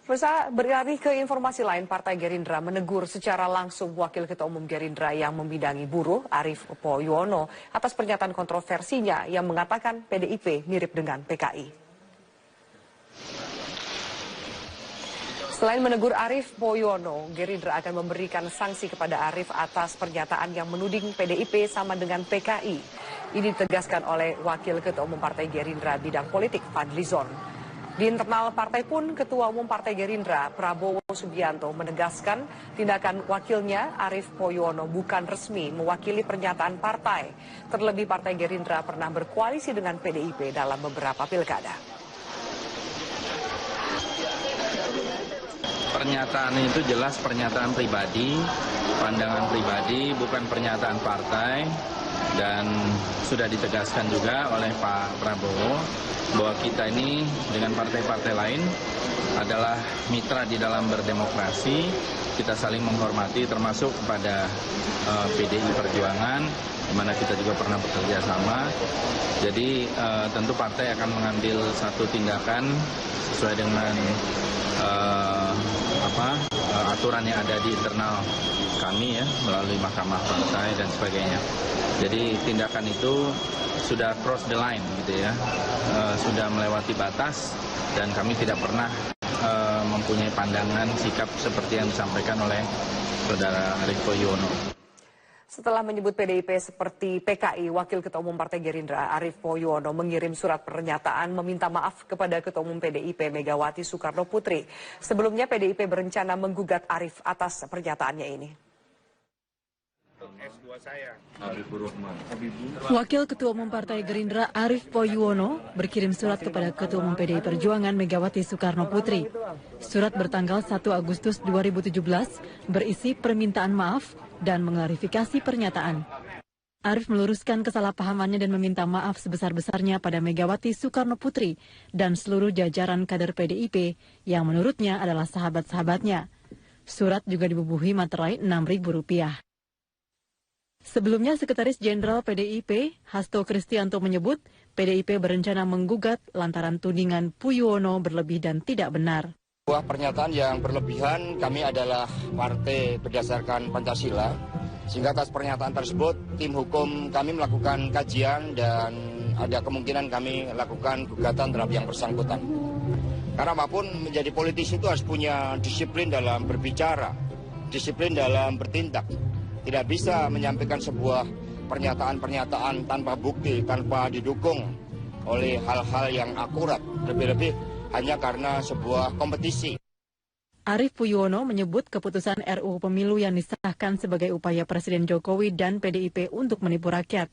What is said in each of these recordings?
Pemirsa, beralih ke informasi lain, Partai Gerindra menegur secara langsung Wakil Ketua Umum Gerindra yang membidangi buruh, Arief Poyono, atas pernyataan kontroversinya yang mengatakan PDIP mirip dengan PKI. Selain menegur Arief Poyono, Gerindra akan memberikan sanksi kepada Arief atas pernyataan yang menuding PDIP sama dengan PKI. Ini ditegaskan oleh Wakil Ketua Umum Partai Gerindra bidang politik, Fadlizon. Di internal partai pun, Ketua Umum Partai Gerindra, Prabowo Subianto, menegaskan tindakan wakilnya, Arief Poyono, bukan resmi mewakili pernyataan partai. Terlebih Partai Gerindra pernah berkoalisi dengan PDIP dalam beberapa pilkada. Pernyataan itu jelas pernyataan pribadi, pandangan pribadi, bukan pernyataan partai. Dan sudah ditegaskan juga oleh Pak Prabowo bahwa kita ini dengan partai-partai lain adalah mitra di dalam berdemokrasi. Kita saling menghormati termasuk kepada PDI Perjuangan, di mana kita juga pernah bekerja sama. Jadi tentu partai akan mengambil satu tindakan sesuai dengan aturan yang ada di internal kami ya, melalui mahkamah partai dan sebagainya. Jadi tindakan itu sudah cross the line gitu ya, sudah melewati batas dan kami tidak pernah mempunyai pandangan sikap seperti yang disampaikan oleh Saudara Arief Poyono. Setelah menyebut PDIP seperti PKI, Wakil Ketua Umum Partai Gerindra Arief Poyono mengirim surat pernyataan meminta maaf kepada Ketua Umum PDIP Megawati Soekarno Putri. Sebelumnya PDIP berencana menggugat Arief atas pernyataannya ini. Wakil Ketua Umum Partai Gerindra Arief Poyono berkirim surat kepada Ketua Umum PDI Perjuangan Megawati Soekarno Putri. Surat bertanggal 1 Agustus 2017 berisi permintaan maaf dan mengklarifikasi pernyataan. Arief meluruskan kesalahpahamannya dan meminta maaf sebesar-besarnya pada Megawati Soekarno Putri dan seluruh jajaran kader PDIP yang menurutnya adalah sahabat-sahabatnya. Surat juga dibubuhi materai Rp6.000. Sebelumnya, Sekretaris Jenderal PDIP, Hasto Kristianto menyebut PDIP berencana menggugat lantaran tudingan Poyono berlebih dan tidak benar. Sebuah pernyataan yang berlebihan, kami adalah partai berdasarkan Pancasila, sehingga atas pernyataan tersebut tim hukum kami melakukan kajian dan ada kemungkinan kami lakukan gugatan terhadap yang bersangkutan. Karena apapun menjadi politisi itu harus punya disiplin dalam berbicara, disiplin dalam bertindak. Tidak bisa menyampaikan sebuah pernyataan-pernyataan tanpa bukti, tanpa didukung oleh hal-hal yang akurat, lebih-lebih hanya karena sebuah kompetisi. Arief Poyono menyebut keputusan RUU Pemilu yang disahkan sebagai upaya Presiden Jokowi dan PDIP untuk menipu rakyat.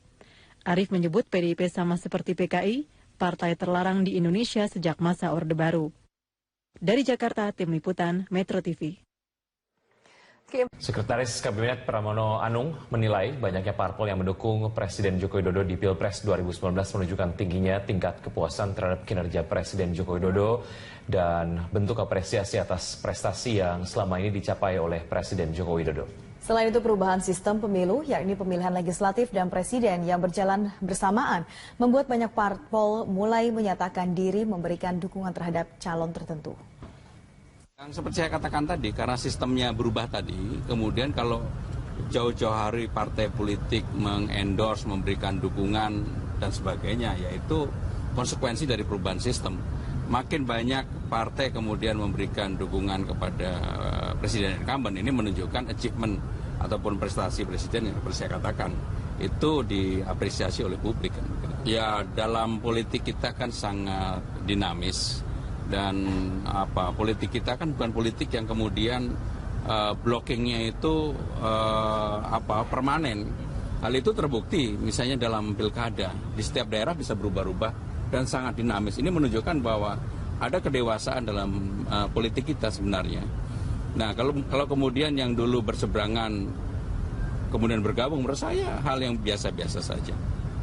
Arief menyebut PDIP sama seperti PKI, partai terlarang di Indonesia sejak masa Orde Baru. Dari Jakarta, Tim Liputan, Metro TV. Sekretaris Kabinet Pramono Anung menilai banyaknya parpol yang mendukung Presiden Joko Widodo di Pilpres 2019 menunjukkan tingginya tingkat kepuasan terhadap kinerja Presiden Joko Widodo dan bentuk apresiasi atas prestasi yang selama ini dicapai oleh Presiden Joko Widodo. Selain itu, perubahan sistem pemilu, yakni pemilihan legislatif dan presiden yang berjalan bersamaan, membuat banyak parpol mulai menyatakan diri memberikan dukungan terhadap calon tertentu. Yang seperti saya katakan tadi, karena sistemnya berubah tadi, kemudian kalau jauh-jauh hari partai politik mengendorse, memberikan dukungan dan sebagainya, yaitu konsekuensi dari perubahan sistem. Makin banyak partai kemudian memberikan dukungan kepada presiden incumbent, ini menunjukkan achievement ataupun prestasi presiden yang seperti saya katakan, itu diapresiasi oleh publik. Ya, dalam politik kita kan sangat dinamis. Dan politik kita kan bukan politik yang kemudian blockingnya itu permanen. Hal itu terbukti misalnya dalam pilkada di setiap daerah bisa berubah-ubah dan sangat dinamis. Ini menunjukkan bahwa ada kedewasaan dalam politik kita sebenarnya. Nah, kalau kemudian yang dulu berseberangan kemudian bergabung, menurut saya hal yang biasa-biasa saja.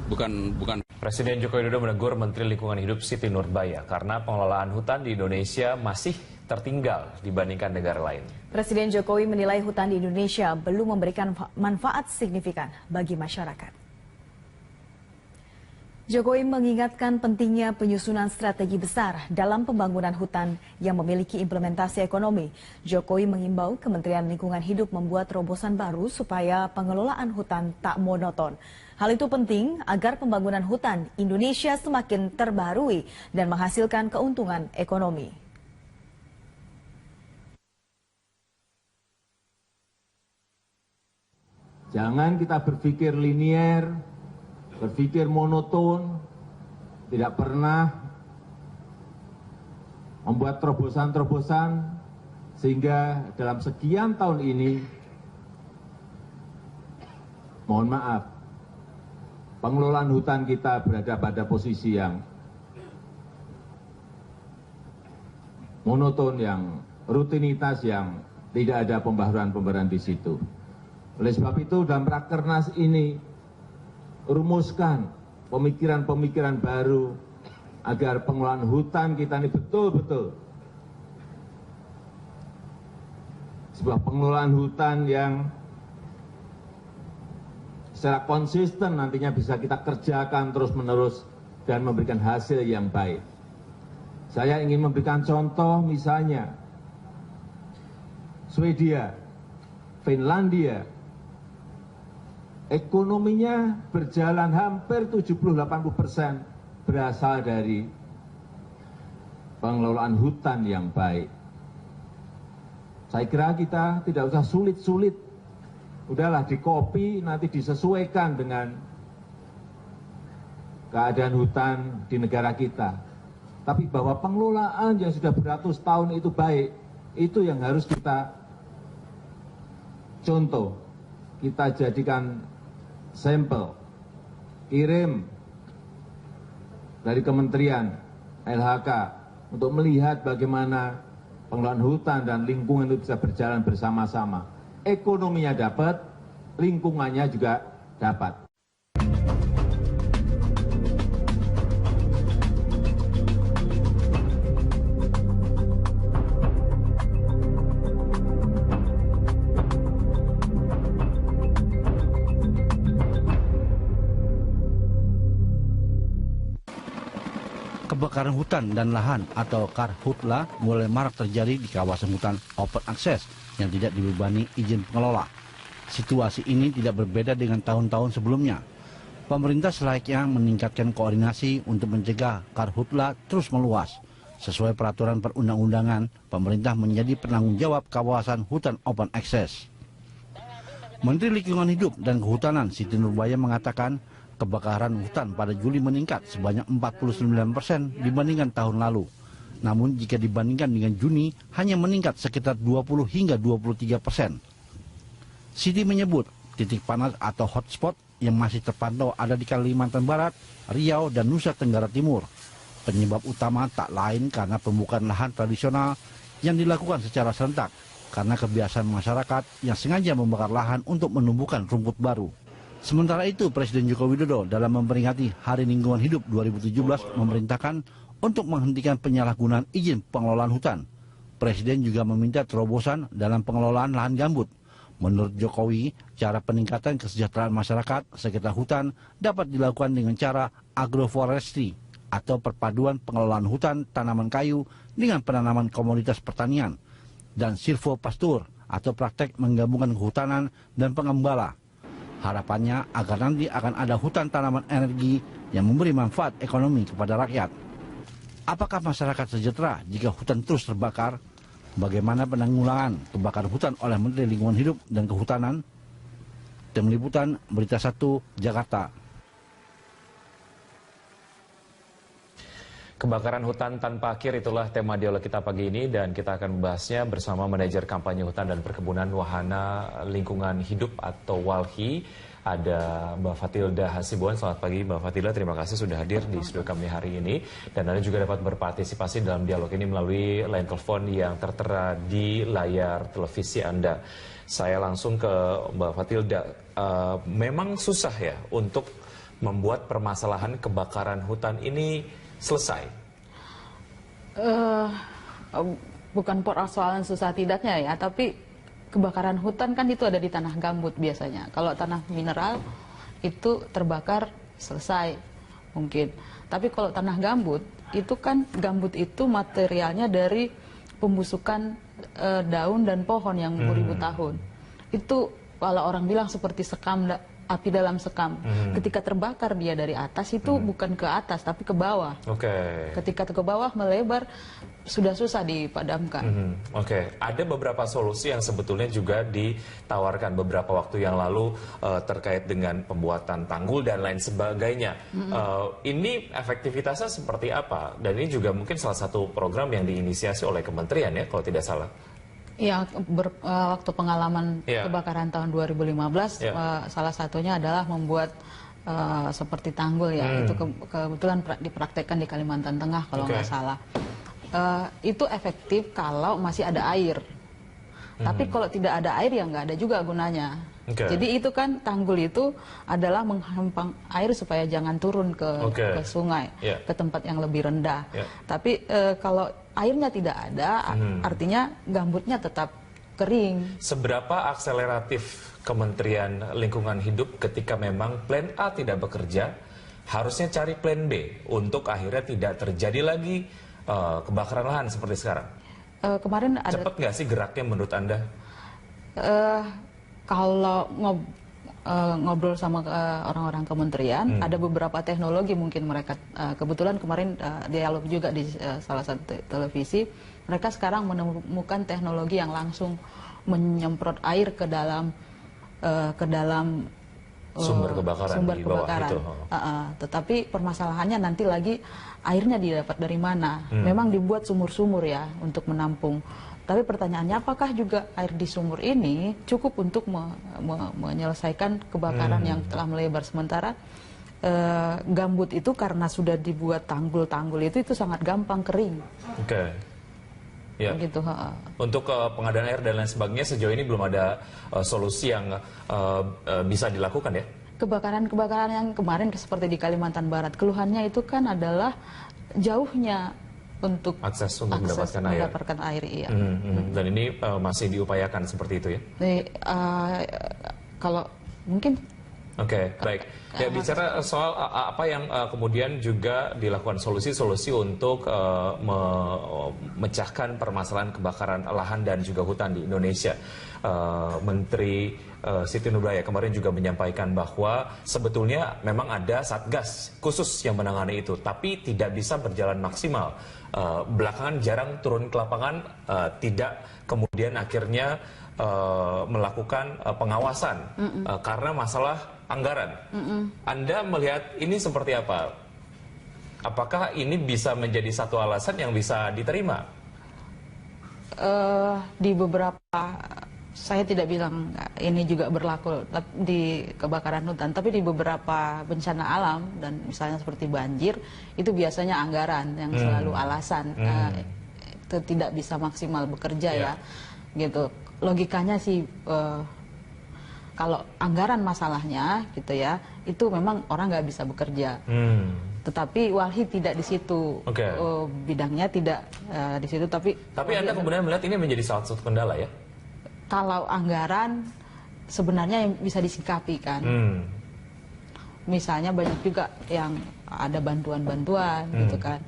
Bukan. Presiden Joko Widodo menegur Menteri Lingkungan Hidup Siti Nurbaya karena pengelolaan hutan di Indonesia masih tertinggal dibandingkan negara lain. Presiden Jokowi menilai hutan di Indonesia belum memberikan manfaat signifikan bagi masyarakat. Jokowi mengingatkan pentingnya penyusunan strategi besar dalam pembangunan hutan yang memiliki implementasi ekonomi. Jokowi menghimbau Kementerian Lingkungan Hidup membuat terobosan baru supaya pengelolaan hutan tak monoton. Hal itu penting agar pembangunan hutan Indonesia semakin terbaharui dan menghasilkan keuntungan ekonomi. Jangan kita berpikir linier, berpikir monoton, tidak pernah membuat terobosan-terobosan sehingga dalam sekian tahun ini, mohon maaf, pengelolaan hutan kita berada pada posisi yang monoton, yang rutinitas, yang tidak ada pembaharuan-pembaharuan di situ. Oleh sebab itu dalam Rakernas ini rumuskan pemikiran-pemikiran baru agar pengelolaan hutan kita ini betul-betul sebuah pengelolaan hutan yang secara konsisten nantinya bisa kita kerjakan terus-menerus dan memberikan hasil yang baik. Saya ingin memberikan contoh misalnya Swedia, Finlandia, ekonominya berjalan hampir 70-80% berasal dari pengelolaan hutan yang baik. Saya kira kita tidak usah sulit-sulit. Udahlah di-copy, nanti disesuaikan dengan keadaan hutan di negara kita. Tapi bahwa pengelolaan yang sudah beratus tahun itu baik, itu yang harus kita contoh. Kita jadikan sampel, kirim dari Kementerian LHK untuk melihat bagaimana pengelolaan hutan dan lingkungan itu bisa berjalan bersama-sama. Ekonominya dapat, lingkungannya juga dapat. Kebakaran hutan dan lahan atau karhutla mulai marak terjadi di kawasan hutan open access yang tidak dibebani izin pengelola. Situasi ini tidak berbeda dengan tahun-tahun sebelumnya. Pemerintah selayaknya meningkatkan koordinasi untuk mencegah karhutla terus meluas. Sesuai peraturan perundang-undangan, pemerintah menjadi penanggung jawab kawasan hutan open access. Menteri Lingkungan Hidup dan Kehutanan Siti Nurbaya mengatakan kebakaran hutan pada Juli meningkat sebanyak 49% dibandingkan tahun lalu. Namun jika dibandingkan dengan Juni hanya meningkat sekitar 20 hingga 23%. Siti menyebut titik panas atau hotspot yang masih terpantau ada di Kalimantan Barat, Riau, dan Nusa Tenggara Timur. Penyebab utama tak lain karena pembukaan lahan tradisional yang dilakukan secara serentak karena kebiasaan masyarakat yang sengaja membakar lahan untuk menumbuhkan rumput baru. Sementara itu, Presiden Joko Widodo dalam memperingati Hari Lingkungan Hidup 2017 memerintahkan untuk menghentikan penyalahgunaan izin pengelolaan hutan. Presiden juga meminta terobosan dalam pengelolaan lahan gambut. Menurut Jokowi, cara peningkatan kesejahteraan masyarakat sekitar hutan dapat dilakukan dengan cara agroforestry atau perpaduan pengelolaan hutan tanaman kayu dengan penanaman komoditas pertanian, dan silvopastur atau praktek menggabungkan kehutanan dan pengembala. Harapannya agar nanti akan ada hutan tanaman energi yang memberi manfaat ekonomi kepada rakyat. Apakah masyarakat sejahtera jika hutan terus terbakar? Bagaimana penanggulangan kebakaran hutan oleh Menteri Lingkungan Hidup dan Kehutanan? Tim Liputan, Berita 1, Jakarta. Kebakaran hutan tanpa akhir itulah tema dialog kita pagi ini, dan kita akan membahasnya bersama manajer kampanye hutan dan perkebunan Wahana Lingkungan Hidup atau WALHI. Ada Mbak Fatilda Hasibuan. Selamat pagi Mbak Fatilda, terima kasih sudah hadir di studio kami hari ini. Dan Anda juga dapat berpartisipasi dalam dialog ini melalui line telepon yang tertera di layar televisi Anda. Saya langsung ke Mbak Fatilda. Memang susah ya untuk membuat permasalahan kebakaran hutan ini selesai? Bukan persoalan susah tidaknya ya, tapi kebakaran hutan kan itu ada di tanah gambut biasanya. Kalau tanah mineral itu terbakar selesai. mungkin. Tapi kalau tanah gambut, itu kan gambut itu materialnya dari pembusukan daun dan pohon yang beribu tahun. Itu kalau orang bilang seperti sekam, api dalam sekam. Ketika terbakar dia dari atas itu bukan ke atas tapi ke bawah. Ketika ke bawah melebar, sudah susah dipadamkan. Ada beberapa solusi yang sebetulnya juga ditawarkan beberapa waktu yang lalu terkait dengan pembuatan tanggul dan lain sebagainya. Ini efektivitasnya seperti apa? Dan ini juga mungkin salah satu program yang diinisiasi oleh kementerian ya, kalau tidak salah. Ya, waktu pengalaman kebakaran tahun 2015, salah satunya adalah membuat seperti tanggul ya. Itu kebetulan dipraktekkan di Kalimantan Tengah kalau nggak salah. Itu efektif kalau masih ada air. Tapi kalau tidak ada air ya nggak ada juga gunanya. Jadi itu kan tanggul itu adalah menghempang air supaya jangan turun ke sungai, ke tempat yang lebih rendah. Tapi kalau airnya tidak ada, artinya gambutnya tetap kering. Seberapa akseleratif Kementerian Lingkungan Hidup ketika memang plan A tidak bekerja, harusnya cari plan B untuk akhirnya tidak terjadi lagi kebakaran lahan seperti sekarang? Kemarin ada. Cepat nggak sih geraknya menurut Anda? Kalau ngobrol sama orang-orang kementerian, ada beberapa teknologi mungkin mereka, kebetulan kemarin dialog juga di salah satu televisi, mereka sekarang menemukan teknologi yang langsung menyemprot air ke dalam sumber kebakaran. Di bawah itu. Tetapi permasalahannya nanti lagi airnya didapat dari mana. Memang dibuat sumur-sumur ya untuk menampung. Tapi pertanyaannya, apakah juga air di sumur ini cukup untuk menyelesaikan kebakaran yang telah melebar? Sementara gambut itu karena sudah dibuat tanggul-tanggul itu sangat gampang kering. Ya. Gitu, untuk pengadaan air dan lain sebagainya sejauh ini belum ada solusi yang bisa dilakukan ya? Kebakaran-kebakaran yang kemarin seperti di Kalimantan Barat, keluhannya itu kan adalah jauhnya untuk akses untuk mendapatkan air. Iya. Dan ini masih diupayakan seperti itu ya? Kalau mungkin. Baik. Ya, bicara soal apa yang kemudian juga dilakukan solusi-solusi untuk memecahkan permasalahan kebakaran lahan dan juga hutan di Indonesia. Menteri Siti Nurbaya kemarin juga menyampaikan bahwa sebetulnya memang ada satgas khusus yang menangani itu, tapi tidak bisa berjalan maksimal. Belakangan jarang turun ke lapangan, tidak kemudian akhirnya melakukan pengawasan karena masalah anggaran. Anda melihat ini seperti apa? Apakah ini bisa menjadi satu alasan yang bisa diterima? Di beberapa, saya tidak bilang ini juga berlaku di kebakaran hutan, tapi di beberapa bencana alam dan misalnya seperti banjir, itu biasanya anggaran yang selalu alasan itu tidak bisa maksimal bekerja ya, gitu. Logikanya sih kalau anggaran masalahnya gitu ya, itu memang orang nggak bisa bekerja. Tetapi Walhi tidak di situ, bidangnya tidak di situ. Tapi Anda kemudian melihat ini menjadi salah satu kendala ya? Kalau anggaran sebenarnya yang bisa disikapi kan. Misalnya banyak juga yang ada bantuan-bantuan gitu kan.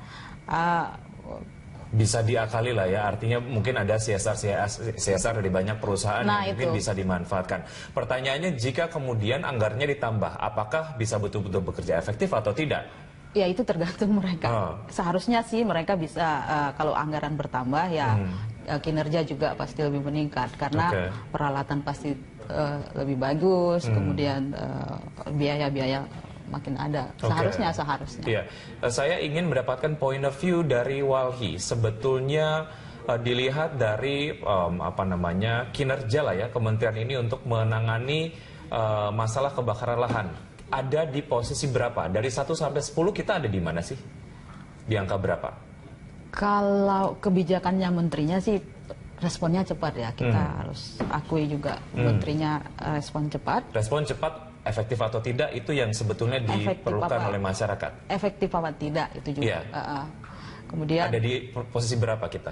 Bisa diakali lah ya, artinya mungkin ada CSR dari banyak perusahaan yang mungkin bisa dimanfaatkan. Pertanyaannya, jika kemudian anggarannya ditambah, apakah bisa betul-betul bekerja efektif atau tidak? Ya itu tergantung mereka. Seharusnya sih mereka bisa, kalau anggaran bertambah ya kinerja juga pasti lebih meningkat karena peralatan pasti lebih bagus, kemudian biaya-biaya makin ada. Seharusnya. Iya. Saya ingin mendapatkan point of view dari Walhi. Sebetulnya dilihat dari kinerja lah ya kementerian ini untuk menangani masalah kebakaran lahan. Ada di posisi berapa? Dari 1 sampai 10 kita ada di mana sih? Di angka berapa? Kalau kebijakannya menterinya sih responnya cepat ya. Kita harus akui juga menterinya respon cepat. Respon cepat. Efektif atau tidak itu yang sebetulnya diperlukan oleh masyarakat. Efektif apa tidak itu juga. Kemudian ada di posisi berapa kita?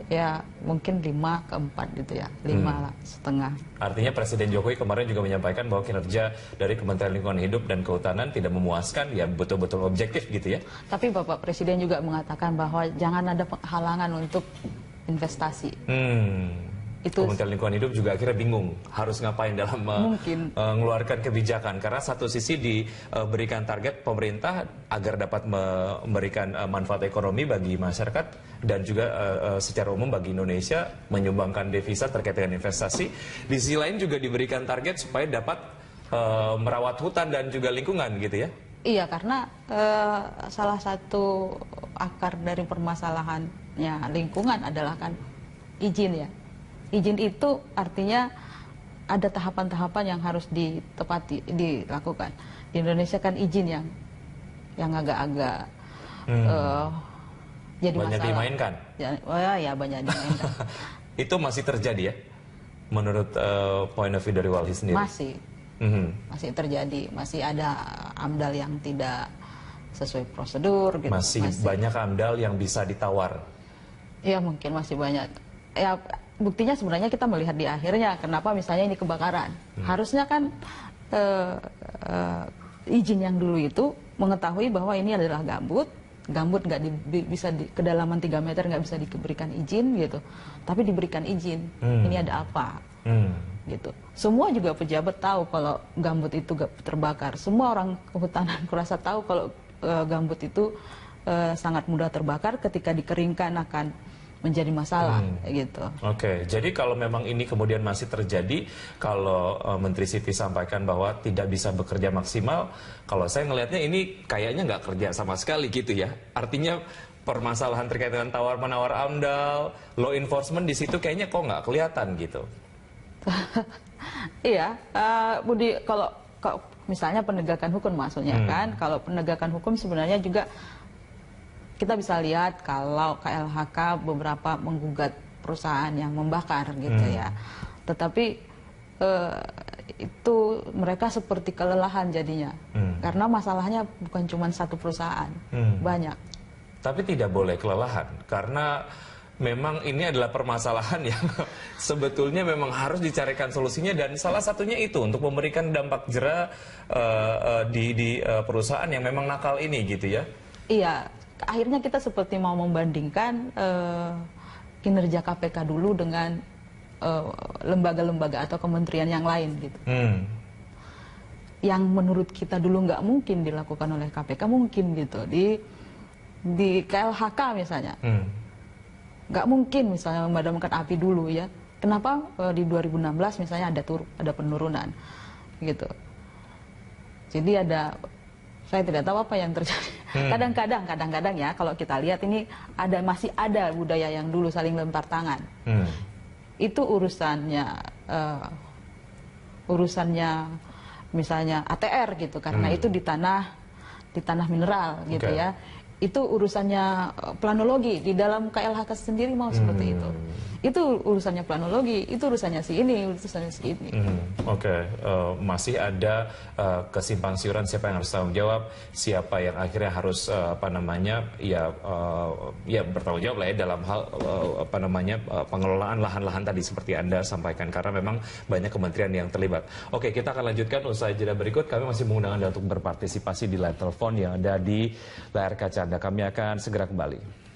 ya mungkin 5 ke 4 gitu ya, 5,5. Artinya Presiden Jokowi kemarin juga menyampaikan bahwa kinerja dari Kementerian Lingkungan Hidup dan Kehutanan tidak memuaskan, ya betul-betul objektif gitu ya. Tapi Bapak Presiden juga mengatakan bahwa jangan ada halangan untuk investasi. Itu Kementerian Lingkungan Hidup juga akhirnya bingung harus ngapain dalam mengeluarkan kebijakan, karena satu sisi diberikan target pemerintah agar dapat memberikan manfaat ekonomi bagi masyarakat dan juga secara umum bagi Indonesia menyumbangkan devisa terkait dengan investasi. Di sisi lain juga diberikan target supaya dapat merawat hutan dan juga lingkungan gitu ya. Iya, karena salah satu akar dari permasalahannya lingkungan adalah kan izin ya. Izin itu artinya ada tahapan-tahapan yang harus dilakukan. Di Indonesia kan izin yang agak-agak jadi banyak masalah. Dimainkan. Ya banyak dimainkan. Itu masih terjadi ya, menurut point of view dari Walhi sendiri? Masih terjadi, masih ada AMDAL yang tidak sesuai prosedur. Gitu. Masih banyak AMDAL yang bisa ditawar. Ya mungkin masih banyak. Ya buktinya sebenarnya kita melihat di akhirnya, kenapa misalnya ini kebakaran. Harusnya kan izin yang dulu itu mengetahui bahwa ini adalah gambut nggak bisa kedalaman 3 meter nggak bisa diberikan izin gitu, tapi diberikan izin. Ini ada apa? Gitu. Semua juga pejabat tahu kalau gambut itu terbakar. Semua orang kehutanan kurasa tahu kalau gambut itu sangat mudah terbakar, ketika dikeringkan akan menjadi masalah gitu. Oke, jadi kalau memang ini kemudian masih terjadi, kalau Menteri Siti sampaikan bahwa tidak bisa bekerja maksimal, kalau saya ngelihatnya ini kayaknya nggak kerja sama sekali gitu ya. Artinya permasalahan terkait dengan tawar-menawar AMDAL, law enforcement di situ kayaknya kok nggak kelihatan gitu. Iya, Budi, kalau misalnya penegakan hukum maksudnya kan, kalau penegakan hukum sebenarnya juga kita bisa lihat kalau KLHK beberapa menggugat perusahaan yang membakar gitu ya. Tetapi itu mereka seperti kelelahan jadinya. Karena masalahnya bukan cuma satu perusahaan, banyak. Tapi tidak boleh kelelahan, karena memang ini adalah permasalahan yang sebetulnya memang harus dicarikan solusinya, dan salah satunya itu untuk memberikan dampak jera di perusahaan yang memang nakal ini gitu ya. Iya. Akhirnya kita seperti mau membandingkan kinerja KPK dulu dengan lembaga-lembaga atau kementerian yang lain gitu. Yang menurut kita dulu nggak mungkin dilakukan oleh KPK mungkin gitu. Di KLHK misalnya, nggak mungkin misalnya memadamkan api dulu ya. Kenapa di 2016 misalnya ada penurunan gitu. Jadi saya tidak tahu apa yang terjadi. Kadang-kadang ya kalau kita lihat ini masih ada budaya yang dulu saling lempar tangan. Itu urusannya misalnya ATR gitu, karena itu di tanah mineral gitu ya. Itu urusannya planologi, di dalam KLHK sendiri mau seperti itu. Itu urusannya planologi, itu urusannya si ini, urusannya si ini. Oke, masih ada kesimpang siuran siapa yang harus tanggung jawab, siapa yang akhirnya harus bertanggung jawab lah ya dalam hal pengelolaan lahan-lahan tadi seperti Anda sampaikan, karena memang banyak kementerian yang terlibat. Oke, kita akan lanjutkan usai jeda berikut. Kami masih mengundang Anda untuk berpartisipasi di line telepon yang ada di layar kaca Anda. Kami akan segera kembali.